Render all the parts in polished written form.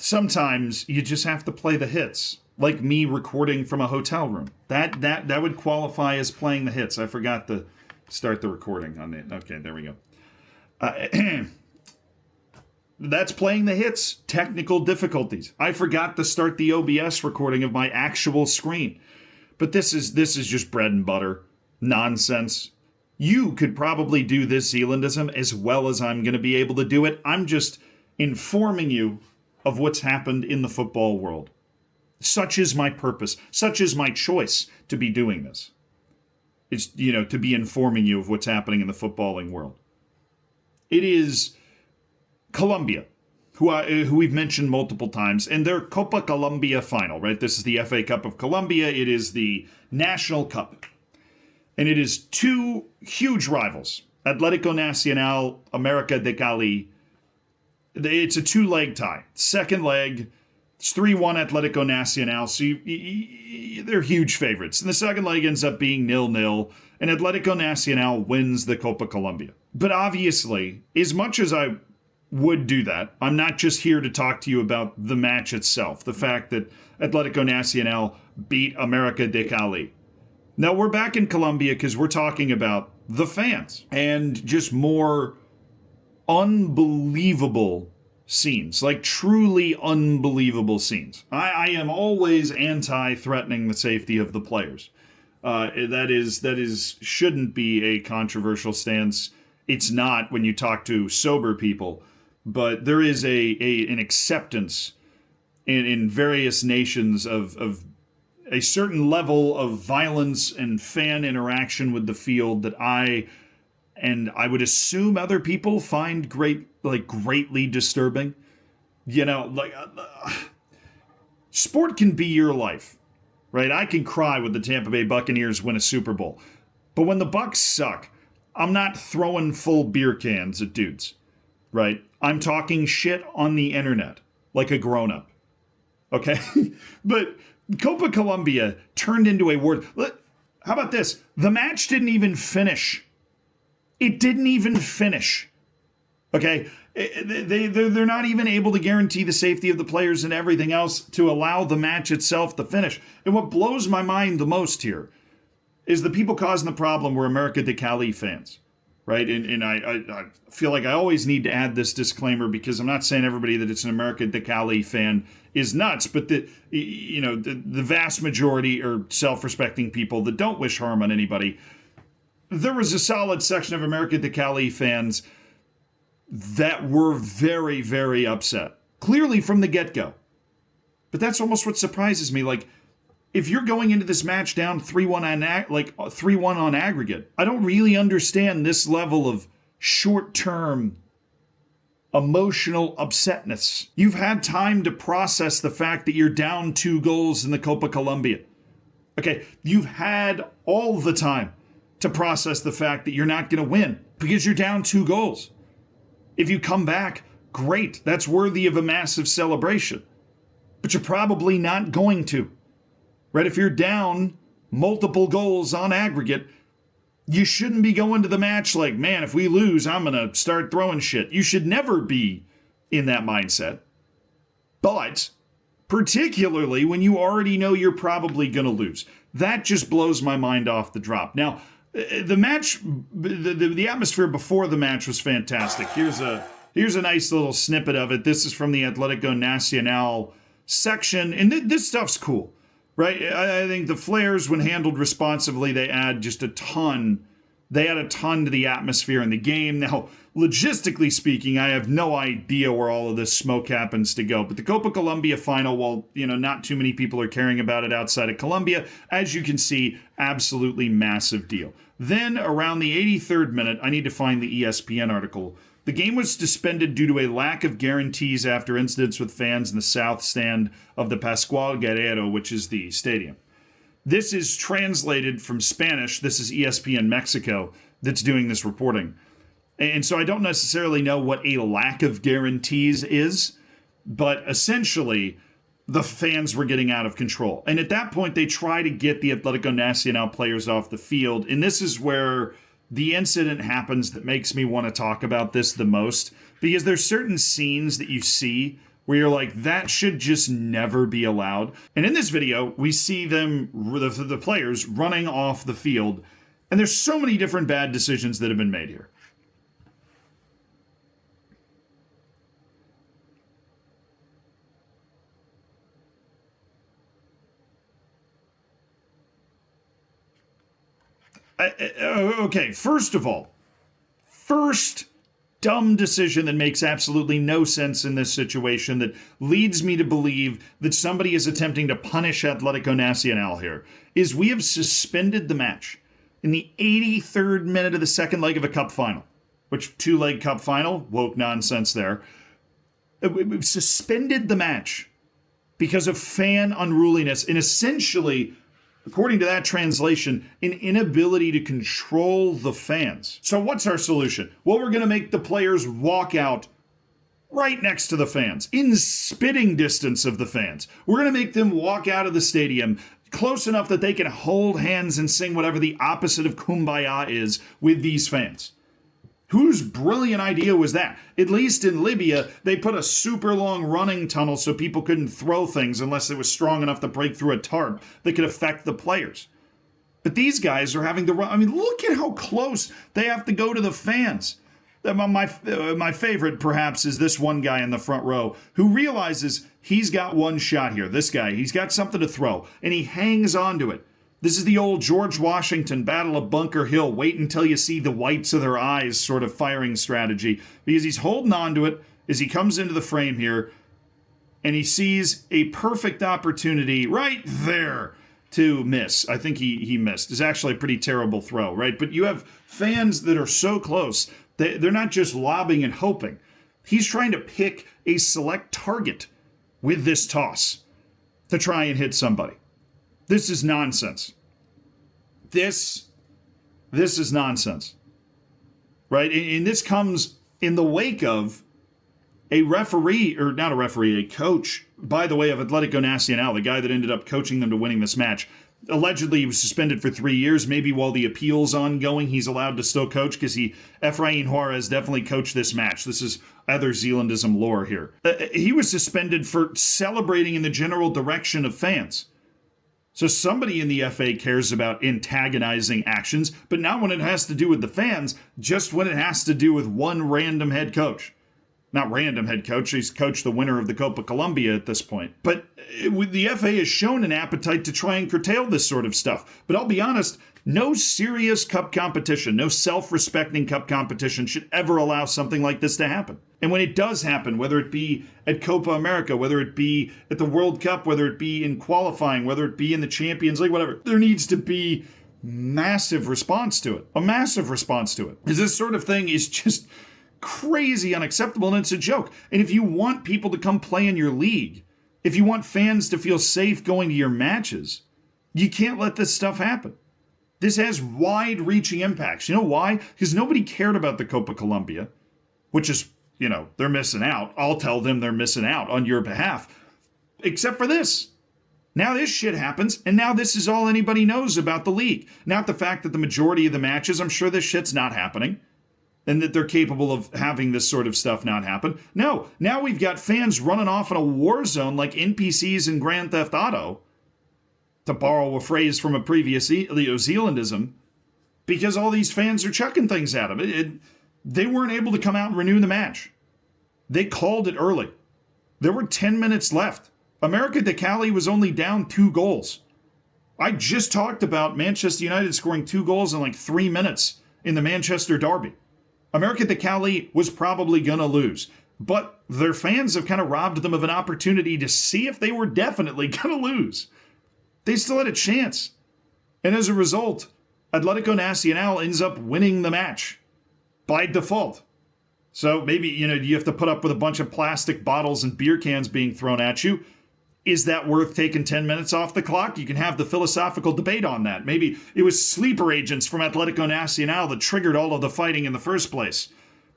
sometimes you just have to play the hits, like me recording from a hotel room. That would qualify as playing the hits. I forgot to start the recording on it. Okay, there we go. That's playing the hits. Technical difficulties. I forgot to start the OBS recording of my actual screen. But this is just bread and butter nonsense. You could probably do this Zealandism as well as I'm going to be able to do it. I'm just informing you of what's happened in the football world. Such is my purpose. Such is my choice to be doing this. It's, to be informing you of what's happening in the footballing world. It is Colombia, who we've mentioned multiple times, and their Copa Colombia final, right? This is the FA Cup of Colombia. It is the National Cup. And it is two huge rivals, Atlético Nacional, América de Cali. It's a two-leg tie. Second leg, it's 3-1 Atlético Nacional, so they're huge favorites. And the second leg ends up being 0-0, and Atlético Nacional wins the Copa Colombia. But obviously, as much as I would do that, I'm not just here to talk to you about the match itself, the fact that Atlético Nacional beat América de Cali. Now, we're back in Colombia because we're talking about the fans and just more unbelievable scenes, like truly unbelievable scenes. I am always anti-threatening the safety of the players. That shouldn't be a controversial stance. It's not when you talk to sober people, but there is an acceptance in various nations of a certain level of violence and fan interaction with the field that I would assume other people find greatly disturbing. Sport can be your life, right? I can cry when the Tampa Bay Buccaneers win a Super Bowl, but when the Bucs suck, I'm not throwing full beer cans at dudes, right? I'm talking shit on the internet like a grown-up, okay? But Copa Colombia turned into a word. How about this? The match didn't even finish. It didn't even finish. Okay? They're not even able to guarantee the safety of the players and everything else to allow the match itself to finish. And what blows my mind the most here is the people causing the problem were América de Cali fans. Right? And I feel like I always need to add this disclaimer because I'm not saying everybody that it's an América de Cali fan is nuts, but the vast majority are self-respecting people that don't wish harm on anybody. There was a solid section of América de Cali fans that were very, very upset. Clearly from the get-go. But that's almost what surprises me. Like, if you're going into this match down 3-1 on aggregate, I don't really understand this level of short-term emotional upsetness. You've had time to process the fact that you're down 2 goals in the Copa Colombia. Okay, you've had all the time to process the fact that you're not going to win because you're down 2 goals. If you come back, great. That's worthy of a massive celebration. But you're probably not going to. Right? If you're down multiple goals on aggregate, you shouldn't be going to the match like, man, if we lose, I'm going to start throwing shit. You should never be in that mindset. But particularly when you already know you're probably going to lose. That just blows my mind off the drop. Now, the match, the atmosphere before the match was fantastic. Here's a nice little snippet of it. This is from the Atlético Nacional section, and this stuff's cool. Right, I think the Flares, when handled responsibly, they add just a ton. They add a ton to the atmosphere in the game. Now, logistically speaking, I have no idea where all of this smoke happens to go. But the Copa Colombia final, while not too many people are caring about it outside of Colombia, as you can see, absolutely massive deal. Then, around the 83rd minute, I need to find the ESPN article. The game was suspended due to a lack of guarantees after incidents with fans in the south stand of the Pascual Guerrero, which is the stadium. This is translated from Spanish. This is ESPN Mexico that's doing this reporting. And so I don't necessarily know what a lack of guarantees is, but essentially the fans were getting out of control. And at that point, they try to get the Atlético Nacional players off the field. And this is where the incident happens that makes me want to talk about this the most, because there's certain scenes that you see where you're like, that should just never be allowed. And in this video, we see them, the players, running off the field. And there's so many different bad decisions that have been made here. Okay, first of all, first dumb decision that makes absolutely no sense in this situation that leads me to believe that somebody is attempting to punish Atlético Nacional here is we have suspended the match in the 83rd minute of the second leg of a cup final, which two-leg cup final, woke nonsense there. We've suspended the match because of fan unruliness and essentially, according to that translation, an inability to control the fans. So what's our solution? Well, we're going to make the players walk out right next to the fans, in spitting distance of the fans. We're going to make them walk out of the stadium close enough that they can hold hands and sing whatever the opposite of Kumbaya is with these fans. Whose brilliant idea was that? At least in Libya, they put a super long running tunnel so people couldn't throw things unless it was strong enough to break through a tarp that could affect the players. But these guys are having to run. I mean, look at how close they have to go to the fans. My favorite, perhaps, is this one guy in the front row who realizes he's got one shot here. This guy, he's got something to throw, and he hangs on to it. This is the old George Washington Battle of Bunker Hill, wait until you see the whites of their eyes sort of firing strategy, because he's holding on to it as he comes into the frame here, and he sees a perfect opportunity right there to miss. I think he missed. It's actually a pretty terrible throw, right? But you have fans that are so close, they're not just lobbing and hoping. He's trying to pick a select target with this toss to try and hit somebody. This is nonsense. This is nonsense, right? And this comes in the wake of a referee, or not a referee, a coach, by the way, of Atlético Nacional, the guy that ended up coaching them to winning this match. Allegedly, he was suspended for 3 years. Maybe while the appeal's ongoing, he's allowed to still coach because Efrain Juarez definitely coached this match. This is other Zealandism lore here. He was suspended for celebrating in the general direction of fans. So somebody in the FA cares about antagonizing actions, but not when it has to do with the fans, just when it has to do with one random head coach. Not random head coach, he's coached the winner of the Copa Colombia at this point. But the FA has shown an appetite to try and curtail this sort of stuff. But I'll be honest, no serious cup competition, no self-respecting cup competition should ever allow something like this to happen. And when it does happen, whether it be at Copa America, whether it be at the World Cup, whether it be in qualifying, whether it be in the Champions League, whatever, there needs to be massive response to it. A massive response to it. Because this sort of thing is just crazy unacceptable, and it's a joke. And if you want people to come play in your league, if you want fans to feel safe going to your matches, you can't let this stuff happen. This has wide-reaching impacts. You know why? Because nobody cared about the Copa Colombia, which is, they're missing out. I'll tell them they're missing out on your behalf. Except for this. Now this shit happens, and now this is all anybody knows about the league. Not the fact that the majority of the matches, I'm sure this shit's not happening, and that they're capable of having this sort of stuff not happen. No, now we've got fans running off in a war zone like NPCs in Grand Theft Auto, to borrow a phrase from a previous Zealandism, because all these fans are chucking things at them. They weren't able to come out and renew the match. They called it early. There were 10 minutes left. America de Cali was only down 2 goals. I just talked about Manchester United scoring 2 goals in like 3 minutes in the Manchester derby. America de Cali was probably going to lose, but their fans have kind of robbed them of an opportunity to see if they were definitely going to lose. They still had a chance. And as a result, Atlético Nacional ends up winning the match by default. So maybe, you have to put up with a bunch of plastic bottles and beer cans being thrown at you. Is that worth taking 10 minutes off the clock? You can have the philosophical debate on that. Maybe it was sleeper agents from Atlético Nacional that triggered all of the fighting in the first place.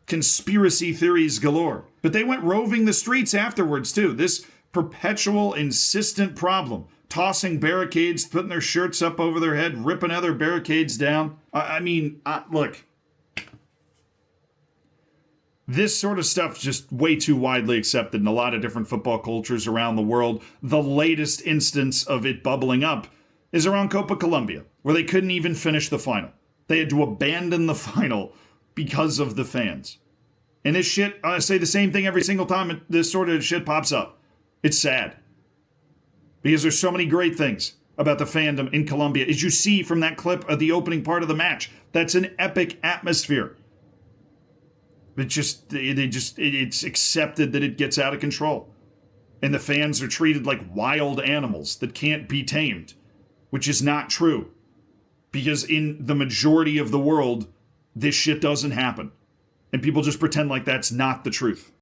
Conspiracy theories galore. But they went roving the streets afterwards, too. This perpetual, insistent problem. Tossing barricades, putting their shirts up over their head, ripping other barricades down. Look. This sort of stuff's just way too widely accepted in a lot of different football cultures around the world. The latest instance of it bubbling up is around Copa Colombia, where they couldn't even finish the final. They had to abandon the final because of the fans. And this shit, I say the same thing every single time this sort of shit pops up. It's sad. Because there's so many great things about the fandom in Colombia. As you see from that clip of the opening part of the match, that's an epic atmosphere. It's accepted that it gets out of control. And the fans are treated like wild animals that can't be tamed, which is not true. Because in the majority of the world, this shit doesn't happen. And people just pretend like that's not the truth.